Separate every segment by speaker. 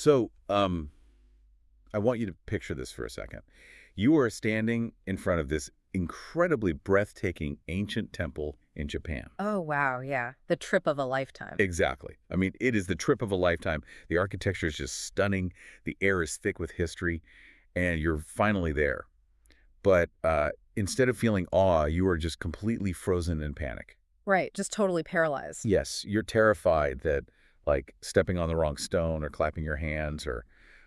Speaker 1: So, I want you to picture this for a second. You are standing in front of this incredibly breathtaking ancient temple in Japan.
Speaker 2: Oh, wow, yeah. The trip of a lifetime.
Speaker 1: Exactly. I mean, it is the trip of a lifetime. The architecture is just stunning. The air is thick with history, and you're finally there. But instead of feeling awe, you are just completely frozen in panic.
Speaker 2: Right, just totally paralyzed.
Speaker 1: Yes, you're terrified that, like, stepping on the wrong stone or clapping your hands or,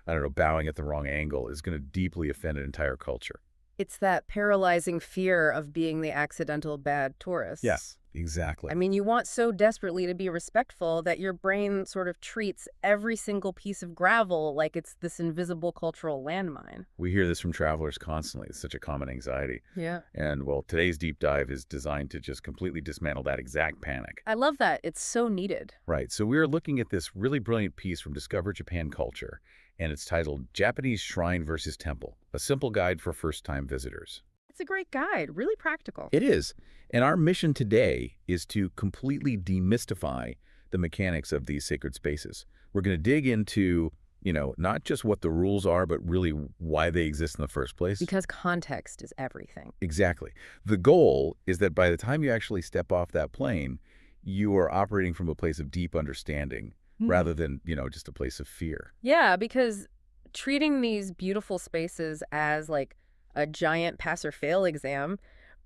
Speaker 1: I don't know, bowing at the wrong angle is going to deeply offend an entire culture.
Speaker 2: It's that paralyzing fear of being the accidental bad tourist.
Speaker 1: Yes, exactly.
Speaker 2: I mean, you want so desperately to be respectful that your brain sort of treats every single piece of gravel like it's this invisible cultural landmine.
Speaker 1: We hear this from travelers constantly. It's such a common anxiety.
Speaker 2: Yeah.
Speaker 1: And, well, today's deep dive is designed to just completely dismantle that exact panic.
Speaker 2: I love that. It's so needed.
Speaker 1: Right. So we're looking at this really brilliant piece from Discover Japan Culture, and it's titled Japanese Shrine versus Temple, a simple guide for first-time visitors.
Speaker 2: It's a great guide, really practical.
Speaker 1: It is. And our mission today is to completely demystify the mechanics of these sacred spaces. We're going to dig into, not just what the rules are, but really why they exist in the first place.
Speaker 2: Because context is everything.
Speaker 1: Exactly. The goal is that by the time you actually step off that plane, you are operating from a place of deep understanding rather than, just a place of fear.
Speaker 2: Yeah, because treating these beautiful spaces as like a giant pass-or-fail exam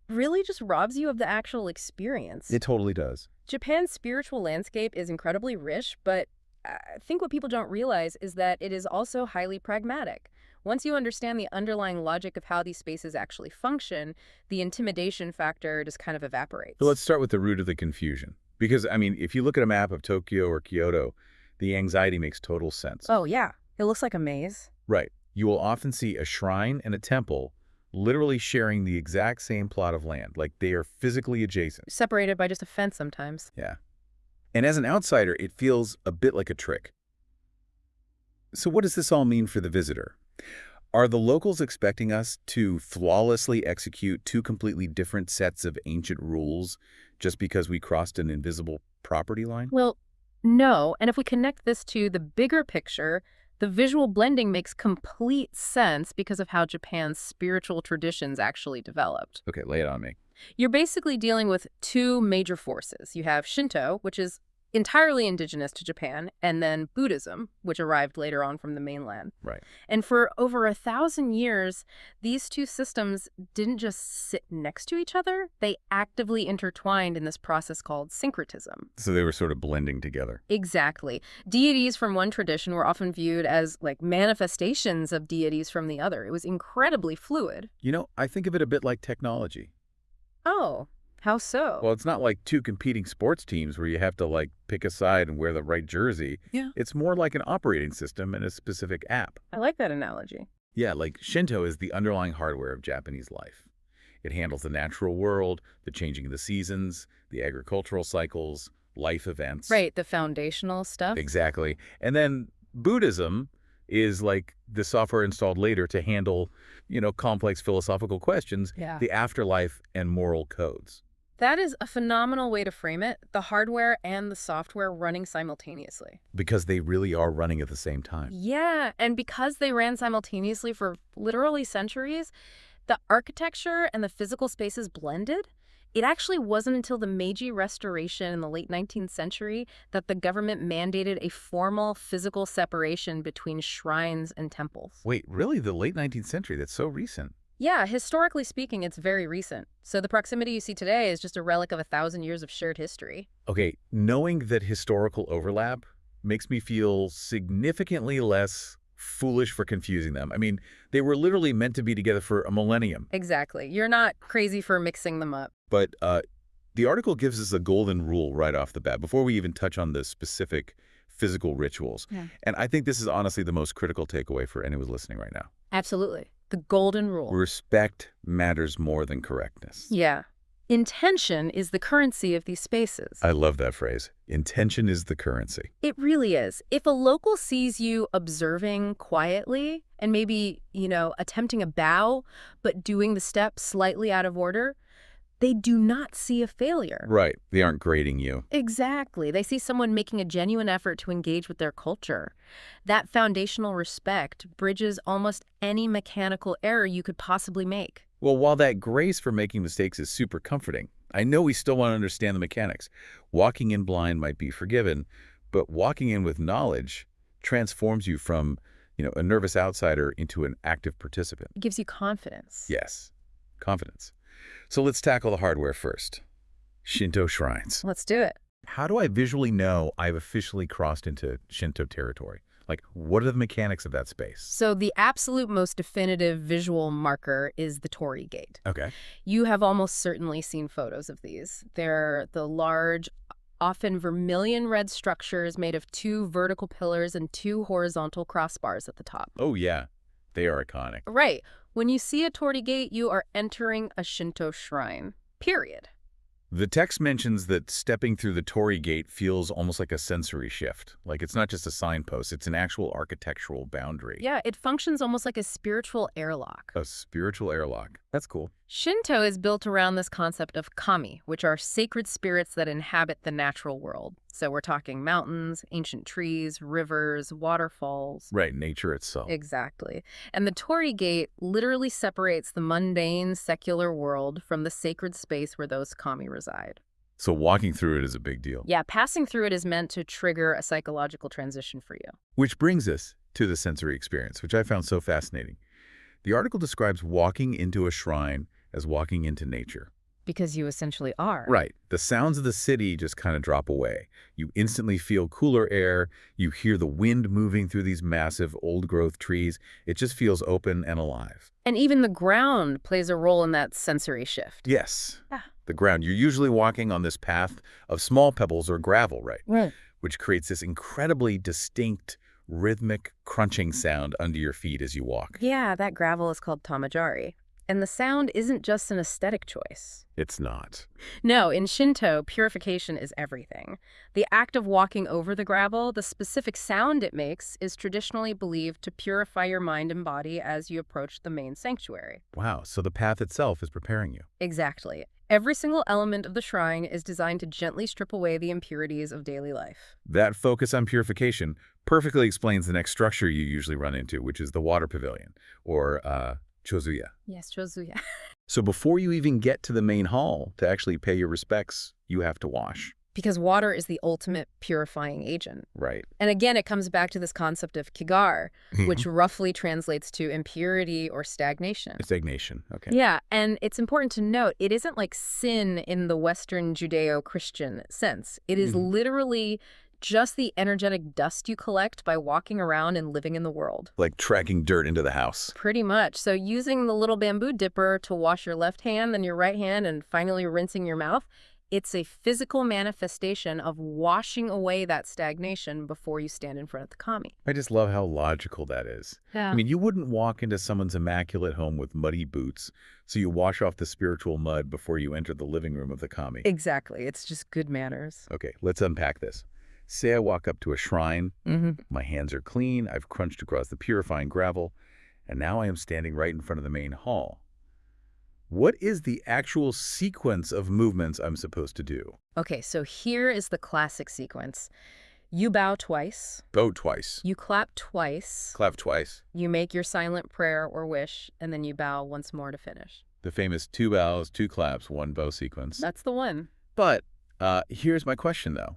Speaker 2: really just robs you of the actual experience.
Speaker 1: It totally does.
Speaker 2: Japan's spiritual landscape is incredibly rich, but I think what people don't realize is that it is also highly pragmatic. Once you understand the underlying logic of how these spaces actually function, the intimidation factor just kind of evaporates.
Speaker 1: So let's start with the root of the confusion. Because, I mean, if you look at a map of Tokyo or Kyoto, the anxiety makes total sense.
Speaker 2: Oh, yeah. It looks like a maze.
Speaker 1: Right. You will often see a shrine and a temple literally sharing the exact same plot of land, like they are physically adjacent.
Speaker 2: Separated by just a fence sometimes.
Speaker 1: Yeah. And as an outsider, it feels a bit like a trick. So what does this all mean for the visitor? Are the locals expecting us to flawlessly execute two completely different sets of ancient rules just because we crossed an invisible property line?
Speaker 2: Well, no. And if we connect this to the bigger picture, the visual blending makes complete sense because of how Japan's spiritual traditions actually developed.
Speaker 1: Okay, lay it on me.
Speaker 2: You're basically dealing with two major forces. You have Shinto, which is entirely indigenous to Japan, and then Buddhism, which arrived later on from the mainland.
Speaker 1: Right.
Speaker 2: And for over 1,000 years, these two systems didn't just sit next to each other. They actively intertwined in this process called syncretism.
Speaker 1: So they were sort of blending together.
Speaker 2: Exactly. Deities from one tradition were often viewed as like manifestations of deities from the other. It was incredibly fluid.
Speaker 1: I think of it a bit like technology.
Speaker 2: Oh, how so?
Speaker 1: Well, it's not like two competing sports teams where you have to, pick a side and wear the right jersey.
Speaker 2: Yeah.
Speaker 1: It's more like an operating system and a specific app.
Speaker 2: I like that analogy.
Speaker 1: Yeah, like Shinto is the underlying hardware of Japanese life. It handles the natural world, the changing of the seasons, the agricultural cycles, life events.
Speaker 2: Right, the foundational stuff.
Speaker 1: Exactly. And then Buddhism is like the software installed later to handle, complex philosophical questions,
Speaker 2: Yeah.
Speaker 1: the afterlife, and moral codes.
Speaker 2: That is a phenomenal way to frame it, the hardware and the software running simultaneously.
Speaker 1: Because they really are running at the same time.
Speaker 2: Yeah, and because they ran simultaneously for literally centuries, the architecture and the physical spaces blended. It actually wasn't until the Meiji Restoration in the late 19th century that the government mandated a formal physical separation between shrines and temples.
Speaker 1: Wait, really? The late 19th century? That's so recent.
Speaker 2: Yeah, historically speaking, it's very recent. So the proximity you see today is just a relic of 1,000 years of shared history.
Speaker 1: Okay, knowing that historical overlap makes me feel significantly less foolish for confusing them. I mean, they were literally meant to be together for a millennium.
Speaker 2: Exactly. You're not crazy for mixing them up.
Speaker 1: But the article gives us a golden rule right off the bat before we even touch on the specific physical rituals.
Speaker 2: Yeah.
Speaker 1: And I think this is honestly the most critical takeaway for anyone listening right now.
Speaker 2: Absolutely. The golden rule.
Speaker 1: Respect matters more than correctness.
Speaker 2: Yeah. Intention is the currency of these spaces.
Speaker 1: I love that phrase. Intention is the currency.
Speaker 2: It really is. If a local sees you observing quietly and maybe, attempting a bow, but doing the step slightly out of order, They do not see a failure.
Speaker 1: Right. They aren't grading you.
Speaker 2: Exactly. They see someone making a genuine effort to engage with their culture. That foundational respect bridges almost any mechanical error you could possibly make.
Speaker 1: Well, while that grace for making mistakes is super comforting, I know we still want to understand the mechanics. Walking in blind might be forgiven, but walking in with knowledge transforms you from, a nervous outsider into an active participant.
Speaker 2: It gives you confidence.
Speaker 1: Yes, confidence. So let's tackle the hardware first. Shinto shrines.
Speaker 2: Let's do it.
Speaker 1: How do I visually know I've officially crossed into Shinto territory? Like, what are the mechanics of that space?
Speaker 2: So the absolute most definitive visual marker is the Torii gate.
Speaker 1: Okay.
Speaker 2: You have almost certainly seen photos of these. They're the large, often vermilion red structures made of 2 vertical pillars and 2 horizontal crossbars at the top.
Speaker 1: Oh, yeah. They are iconic.
Speaker 2: Right. When you see a Torii gate, you are entering a Shinto shrine. Period.
Speaker 1: The text mentions that stepping through the Torii gate feels almost like a sensory shift. Like it's not just a signpost, it's an actual architectural boundary.
Speaker 2: Yeah, it functions almost like a spiritual airlock.
Speaker 1: A spiritual airlock. That's cool.
Speaker 2: Shinto is built around this concept of kami, which are sacred spirits that inhabit the natural world. So we're talking mountains, ancient trees, rivers, waterfalls.
Speaker 1: Right, nature itself.
Speaker 2: Exactly. And the Torii gate literally separates the mundane, secular world from the sacred space where those kami reside.
Speaker 1: So walking through it is a big deal.
Speaker 2: Yeah, passing through it is meant to trigger a psychological transition for you.
Speaker 1: Which brings us to the sensory experience, which I found so fascinating. The article describes walking into a shrine as walking into nature.
Speaker 2: Because you essentially are.
Speaker 1: Right. The sounds of the city just kind of drop away. You instantly feel cooler air. You hear the wind moving through these massive old-growth trees. It just feels open and alive.
Speaker 2: And even the ground plays a role in that sensory shift.
Speaker 1: Yes.
Speaker 2: Yeah.
Speaker 1: The ground. You're usually walking on this path of small pebbles or gravel, right?
Speaker 2: Right.
Speaker 1: Which creates this incredibly distinct, rhythmic crunching sound under your feet as you walk.
Speaker 2: Yeah, that gravel is called tamajari. And the sound isn't just an aesthetic choice.
Speaker 1: It's not.
Speaker 2: No, in Shinto, purification is everything. The act of walking over the gravel, the specific sound it makes, is traditionally believed to purify your mind and body as you approach the main sanctuary.
Speaker 1: Wow, so the path itself is preparing you.
Speaker 2: Exactly. Every single element of the shrine is designed to gently strip away the impurities of daily life.
Speaker 1: That focus on purification perfectly explains the next structure you usually run into, which is the water pavilion, or chozuya.
Speaker 2: Yes, chozuya.
Speaker 1: So before you even get to the main hall to actually pay your respects, you have to wash.
Speaker 2: Because water is the ultimate purifying agent.
Speaker 1: Right.
Speaker 2: And again, it comes back to this concept of kigar, which roughly translates to impurity or stagnation.
Speaker 1: Stagnation, okay.
Speaker 2: Yeah, and it's important to note, it isn't like sin in the Western Judeo-Christian sense. It is literally just the energetic dust you collect by walking around and living in the world.
Speaker 1: Like tracking dirt into the house.
Speaker 2: Pretty much. So using the little bamboo dipper to wash your left hand, then your right hand, and finally rinsing your mouth, it's a physical manifestation of washing away that stagnation before you stand in front of the kami.
Speaker 1: I just love how logical that is.
Speaker 2: Yeah.
Speaker 1: I mean, you wouldn't walk into someone's immaculate home with muddy boots, so you wash off the spiritual mud before you enter the living room of the kami.
Speaker 2: Exactly. It's just good manners.
Speaker 1: Okay, let's unpack this. Say I walk up to a shrine, my hands are clean, I've crunched across the purifying gravel, and now I am standing right in front of the main hall. What is the actual sequence of movements I'm supposed to do?
Speaker 2: Okay, so here is the classic sequence. You bow twice.
Speaker 1: Bow twice.
Speaker 2: You clap twice.
Speaker 1: Clap twice.
Speaker 2: You make your silent prayer or wish, and then you bow once more to finish.
Speaker 1: The famous 2 bows, 2 claps, 1 bow sequence.
Speaker 2: That's the one.
Speaker 1: But here's my question, though.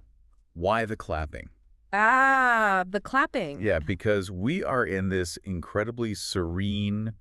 Speaker 1: Why the clapping?
Speaker 2: Ah, the clapping.
Speaker 1: Yeah, because we are in this incredibly serene,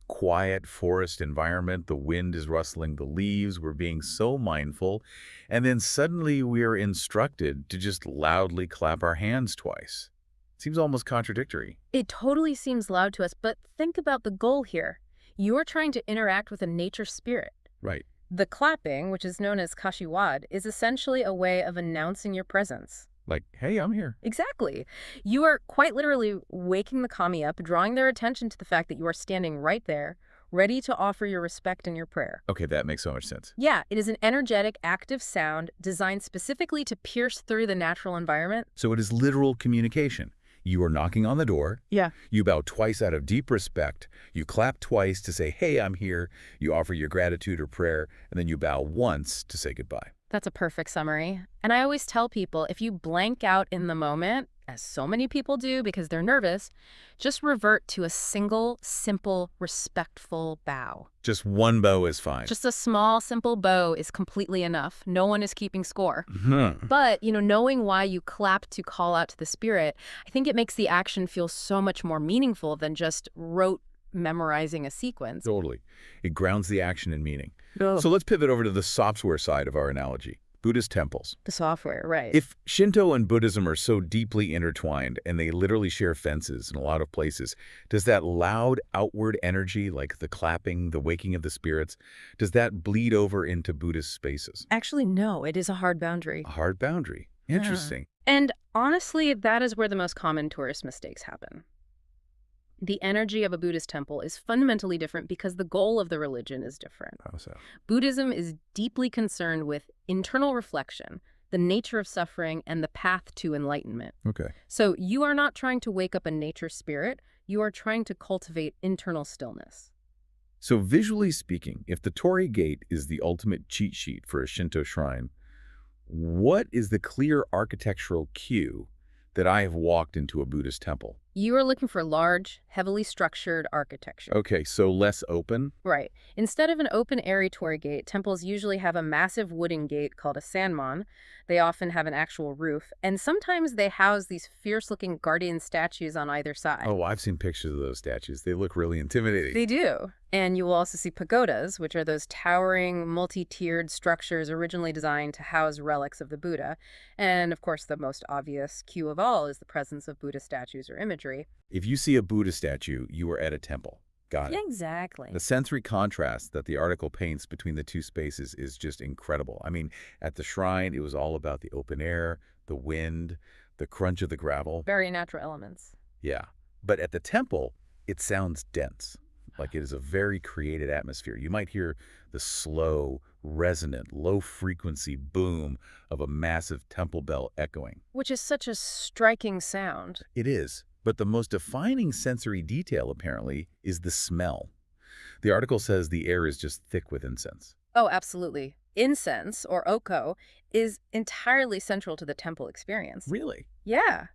Speaker 1: quiet forest environment. The wind is rustling the leaves. We're being so mindful. And then suddenly we're instructed to just loudly clap our hands twice. Seems almost contradictory.
Speaker 2: It totally seems loud to us, but think about the goal here. You're trying to interact with a nature spirit.
Speaker 1: Right.
Speaker 2: The clapping, which is known as kashiwad, is essentially a way of announcing your presence.
Speaker 1: Like, hey, I'm here.
Speaker 2: Exactly. You are quite literally waking the kami up, drawing their attention to the fact that you are standing right there, ready to offer your respect and your prayer.
Speaker 1: Okay, that makes so much sense.
Speaker 2: Yeah, it is an energetic, active sound designed specifically to pierce through the natural environment.
Speaker 1: So it is literal communication. You are knocking on the door.
Speaker 2: Yeah.
Speaker 1: You bow twice out of deep respect. You clap twice to say, hey, I'm here. You offer your gratitude or prayer, and then you bow once to say goodbye.
Speaker 2: That's a perfect summary. And I always tell people, if you blank out in the moment, as so many people do because they're nervous, just revert to a single, simple, respectful bow.
Speaker 1: Just one bow is fine.
Speaker 2: Just a small, simple bow is completely enough. No one is keeping score.
Speaker 1: Mhm.
Speaker 2: But, knowing why you clap to call out to the spirit, I think it makes the action feel so much more meaningful than just rote memorizing a sequence.
Speaker 1: Totally. It grounds the action in meaning.
Speaker 2: Oh.
Speaker 1: So let's pivot over to the software side of our analogy. Buddhist temples.
Speaker 2: The software, right.
Speaker 1: If Shinto and Buddhism are so deeply intertwined and they literally share fences in a lot of places, does that loud outward energy, like the clapping, the waking of the spirits, does that bleed over into Buddhist spaces?
Speaker 2: Actually, no, it is a hard boundary.
Speaker 1: A hard boundary. Interesting.
Speaker 2: And honestly, that is where the most common tourist mistakes happen. The energy of a Buddhist temple is fundamentally different because the goal of the religion is different.
Speaker 1: How so?
Speaker 2: Buddhism is deeply concerned with internal reflection, the nature of suffering, and the path to enlightenment.
Speaker 1: Okay.
Speaker 2: So you are not trying to wake up a nature spirit, you are trying to cultivate internal stillness.
Speaker 1: So visually speaking, if the Torii gate is the ultimate cheat sheet for a Shinto shrine, what is the clear architectural cue that I have walked into a Buddhist temple?
Speaker 2: You are looking for large, heavily structured architecture.
Speaker 1: Okay, so less open?
Speaker 2: Right. Instead of an open, airy Torii gate, temples usually have a massive wooden gate called a sanmon. They often have an actual roof, and sometimes they house these fierce-looking guardian statues on either side.
Speaker 1: Oh, I've seen pictures of those statues. They look really intimidating.
Speaker 2: They do. And you will also see pagodas, which are those towering, multi-tiered structures originally designed to house relics of the Buddha. And, of course, the most obvious cue of all is the presence of Buddha statues or imagery.
Speaker 1: If you see a Buddha statue, you are at a temple. Got it.
Speaker 2: Exactly.
Speaker 1: The sensory contrast that the article paints between the two spaces is just incredible. I mean, at the shrine, it was all about the open air, the wind, the crunch of the gravel.
Speaker 2: Very natural elements.
Speaker 1: Yeah. But at the temple, it sounds dense, like it is a very created atmosphere. You might hear the slow, resonant, low-frequency boom of a massive temple bell echoing.
Speaker 2: Which is such a striking sound.
Speaker 1: It is. But the most defining sensory detail, apparently, is the smell. The article says the air is just thick with incense.
Speaker 2: Oh, absolutely. Incense, or oko, is entirely central to the temple experience.
Speaker 1: Really?
Speaker 2: Yeah.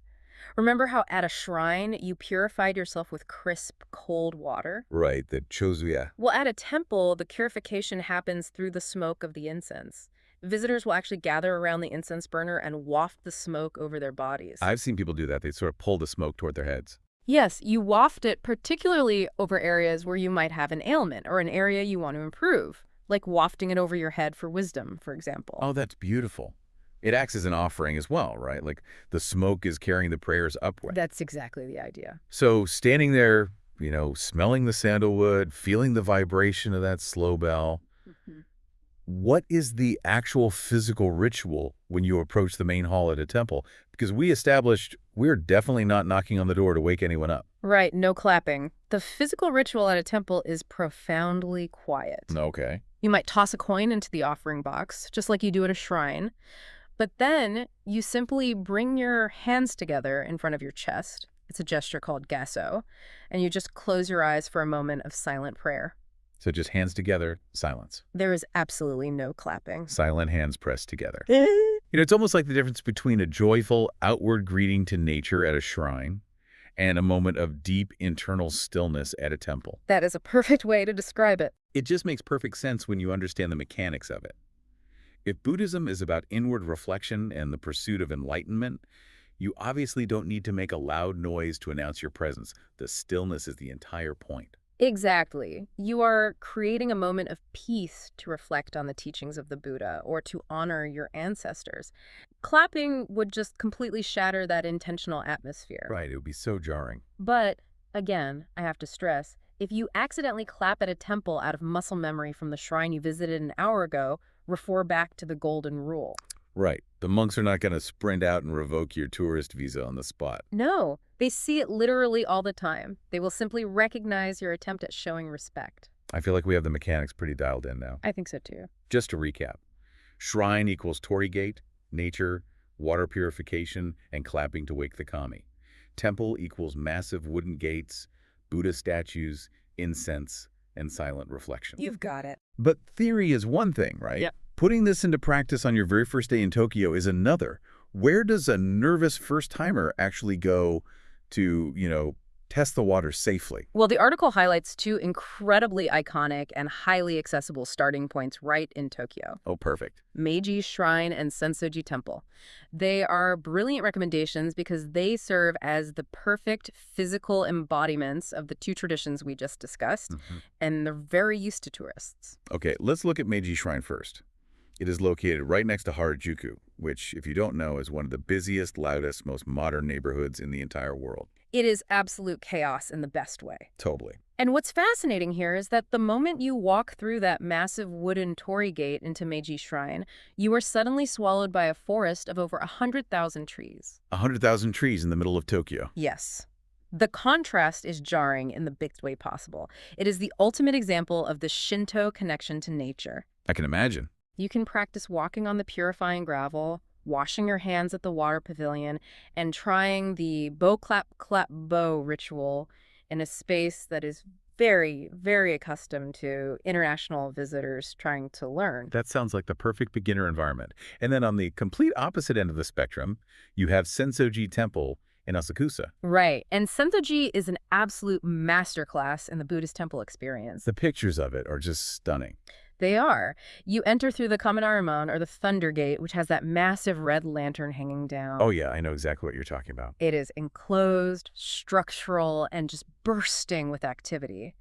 Speaker 2: Remember how at a shrine you purified yourself with crisp, cold water?
Speaker 1: Right, the chozuya.
Speaker 2: Well, at a temple, the purification happens through the smoke of the incense. Visitors will actually gather around the incense burner and waft the smoke over their bodies.
Speaker 1: I've seen people do that. They sort of pull the smoke toward their heads.
Speaker 2: Yes, you waft it particularly over areas where you might have an ailment or an area you want to improve, like wafting it over your head for wisdom, for example.
Speaker 1: Oh, that's beautiful. It acts as an offering as well, right? Like the smoke is carrying the prayers upward.
Speaker 2: That's exactly the idea.
Speaker 1: So standing there, smelling the sandalwood, feeling the vibration of that slow bell, what is the actual physical ritual when you approach the main hall at a temple? Because we established we're definitely not knocking on the door to wake anyone up.
Speaker 2: Right, no clapping. The physical ritual at a temple is profoundly quiet.
Speaker 1: Okay.
Speaker 2: You might toss a coin into the offering box, just like you do at a shrine. But then you simply bring your hands together in front of your chest. It's a gesture called gasso. And you just close your eyes for a moment of silent prayer.
Speaker 1: So just hands together, silence.
Speaker 2: There is absolutely no clapping.
Speaker 1: Silent hands pressed together. It's almost like the difference between a joyful outward greeting to nature at a shrine and a moment of deep internal stillness at a temple.
Speaker 2: That is a perfect way to describe it.
Speaker 1: It just makes perfect sense when you understand the mechanics of it. If Buddhism is about inward reflection and the pursuit of enlightenment, you obviously don't need to make a loud noise to announce your presence. The stillness is the entire point.
Speaker 2: Exactly. You are creating a moment of peace to reflect on the teachings of the Buddha or to honor your ancestors. Clapping would just completely shatter that intentional atmosphere.
Speaker 1: Right, it would be so jarring.
Speaker 2: But, again, I have to stress, if you accidentally clap at a temple out of muscle memory from the shrine you visited an hour ago, refer back to the golden rule.
Speaker 1: Right. The monks are not going to sprint out and revoke your tourist visa on the spot.
Speaker 2: No, they see it literally all the time. They will simply recognize your attempt at showing respect.
Speaker 1: I feel like we have the mechanics pretty dialed in now.
Speaker 2: I think so too.
Speaker 1: Just to recap, shrine equals Torii gate, nature, water purification, and clapping to wake the kami. Temple equals massive wooden gates, Buddha statues, incense, and silent reflection.
Speaker 2: You've got it.
Speaker 1: But theory is one thing, right?
Speaker 2: Yep.
Speaker 1: Putting this into practice on your very first day in Tokyo is another. Where does a nervous first-timer actually go to, test the water safely?
Speaker 2: Well, the article highlights two incredibly iconic and highly accessible starting points right in Tokyo.
Speaker 1: Oh, perfect.
Speaker 2: Meiji Shrine and Senso-ji Temple. They are brilliant recommendations because they serve as the perfect physical embodiments of the two traditions we just discussed, and they're very used to tourists.
Speaker 1: Okay, let's look at Meiji Shrine first. It is located right next to Harajuku, which, if you don't know, is one of the busiest, loudest, most modern neighborhoods in the entire world.
Speaker 2: It is absolute chaos in the best way.
Speaker 1: Totally.
Speaker 2: And what's fascinating here is that the moment you walk through that massive wooden Torii gate into Meiji Shrine, you are suddenly swallowed by a forest of over 100,000 trees.
Speaker 1: 100,000 trees in the middle of Tokyo.
Speaker 2: Yes. The contrast is jarring in the biggest way possible. It is the ultimate example of the Shinto connection to nature.
Speaker 1: I can imagine.
Speaker 2: You can practice walking on the purifying gravel, washing your hands at the water pavilion, and trying the bow clap clap bow ritual in a space that is very, very accustomed to international visitors trying to learn.
Speaker 1: That sounds like the perfect beginner environment. And then on the complete opposite end of the spectrum, you have Senso-ji Temple in Asakusa.
Speaker 2: Right. And Senso-ji is an absolute masterclass in the Buddhist temple experience.
Speaker 1: The pictures of it are just stunning.
Speaker 2: They are. You enter through the Kaminarimon, or the Thunder Gate, which has that massive red lantern hanging down.
Speaker 1: Oh, yeah, I know exactly what you're talking about.
Speaker 2: It is enclosed, structural, and just bursting with activity.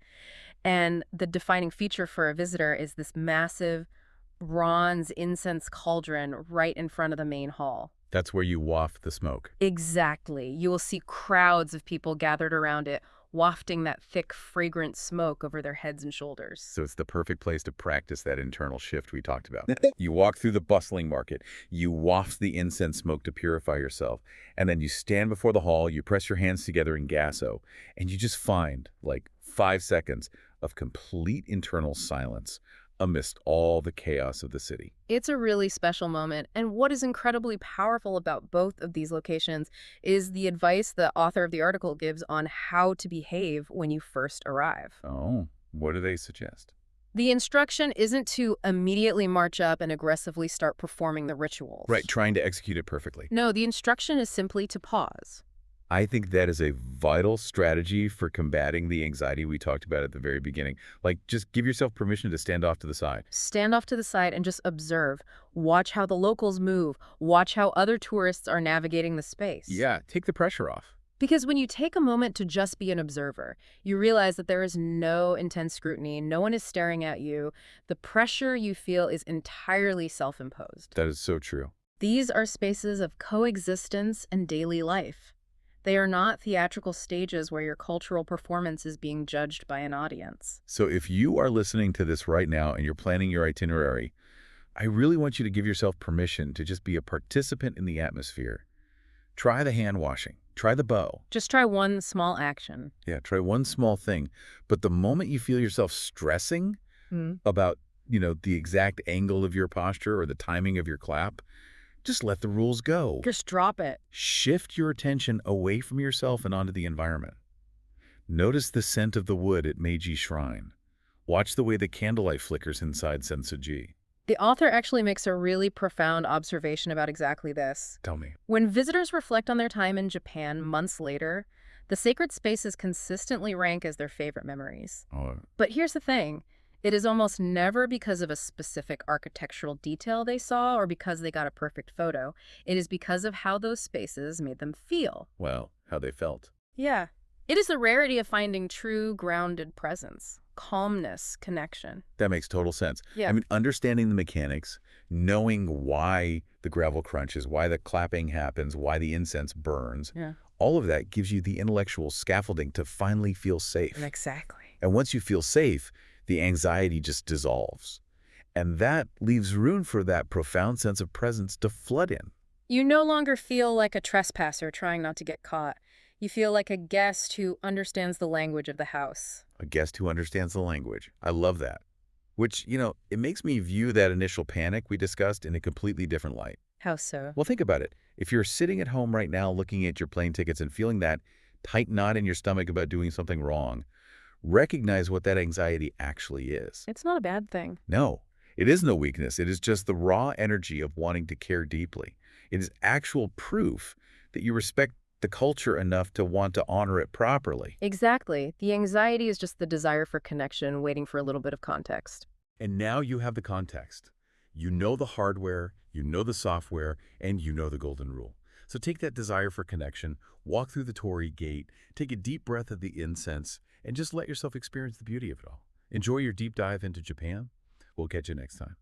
Speaker 2: And the defining feature for a visitor is this massive bronze incense cauldron right in front of the main hall.
Speaker 1: That's where you waft the smoke.
Speaker 2: Exactly. You will see crowds of people gathered around it, wafting that thick, fragrant smoke over their heads and shoulders.
Speaker 1: So it's the perfect place to practice that internal shift we talked about. You walk through the bustling market, you waft the incense smoke to purify yourself, and then you stand before the hall, you press your hands together in gasso, and you just find, like, 5 seconds of complete internal silence amidst all the chaos of the city.
Speaker 2: It's a really special moment, and what is incredibly powerful about both of these locations is the advice the author of the article gives on how to behave when you first arrive.
Speaker 1: Oh, what do they suggest?
Speaker 2: The instruction isn't to immediately march up and aggressively start performing the rituals.
Speaker 1: Right, trying to execute it perfectly.
Speaker 2: No, the instruction is simply to pause.
Speaker 1: I think that is a vital strategy for combating the anxiety we talked about at the very beginning. Like, just give yourself permission to stand off to the side.
Speaker 2: Stand off to the side and just observe. Watch how the locals move. Watch how other tourists are navigating the space.
Speaker 1: Yeah, take the pressure off.
Speaker 2: Because when you take a moment to just be an observer, you realize that there is no intense scrutiny, no one is staring at you. The pressure you feel is entirely self-imposed.
Speaker 1: That is so true.
Speaker 2: These are spaces of coexistence and daily life. They are not theatrical stages where your cultural performance is being judged by an audience.
Speaker 1: So if you are listening to this right now and you're planning your itinerary, I really want you to give yourself permission to just be a participant in the atmosphere. Try the hand washing. Try the bow.
Speaker 2: Just try one small action.
Speaker 1: Yeah, try one small thing. But the moment you feel yourself stressing about, the exact angle of your posture or the timing of your clap, just let the rules go.
Speaker 2: Just drop it.
Speaker 1: Shift your attention away from yourself and onto the environment. Notice the scent of the wood at Meiji Shrine. Watch the way the candlelight flickers inside Senso-ji.
Speaker 2: The author actually makes a really profound observation about exactly this.
Speaker 1: Tell me.
Speaker 2: When visitors reflect on their time in Japan months later, the sacred spaces consistently rank as their favorite memories.
Speaker 1: Oh.
Speaker 2: But here's the thing. It is almost never because of a specific architectural detail they saw or because they got a perfect photo. It is because of how those spaces made them feel.
Speaker 1: Well, how they felt.
Speaker 2: Yeah. It is the rarity of finding true grounded presence, calmness, connection.
Speaker 1: That makes total sense.
Speaker 2: Yeah.
Speaker 1: I mean, understanding the mechanics, knowing why the gravel crunches, why the clapping happens, why the incense burns, all of that gives you the intellectual scaffolding to finally feel safe.
Speaker 2: Exactly.
Speaker 1: And once you feel safe, the anxiety just dissolves. And that leaves room for that profound sense of presence to flood in.
Speaker 2: You no longer feel like a trespasser trying not to get caught. You feel like a guest who understands the language of the house.
Speaker 1: A guest who understands the language. I love that. Which, it makes me view that initial panic we discussed in a completely different light.
Speaker 2: How so?
Speaker 1: Well, think about it. If you're sitting at home right now looking at your plane tickets and feeling that tight knot in your stomach about doing something wrong, recognize what that anxiety actually is.
Speaker 2: It's not a bad thing.
Speaker 1: No, it is no weakness. It is just the raw energy of wanting to care deeply. It is actual proof that you respect the culture enough to want to honor it properly.
Speaker 2: Exactly. The anxiety is just the desire for connection, waiting for a little bit of context.
Speaker 1: And now you have the context. You know the hardware, you know the software, and you know the golden rule. So take that desire for connection, walk through the Torii gate, take a deep breath of the incense, and just let yourself experience the beauty of it all. Enjoy your deep dive into Japan. We'll catch you next time.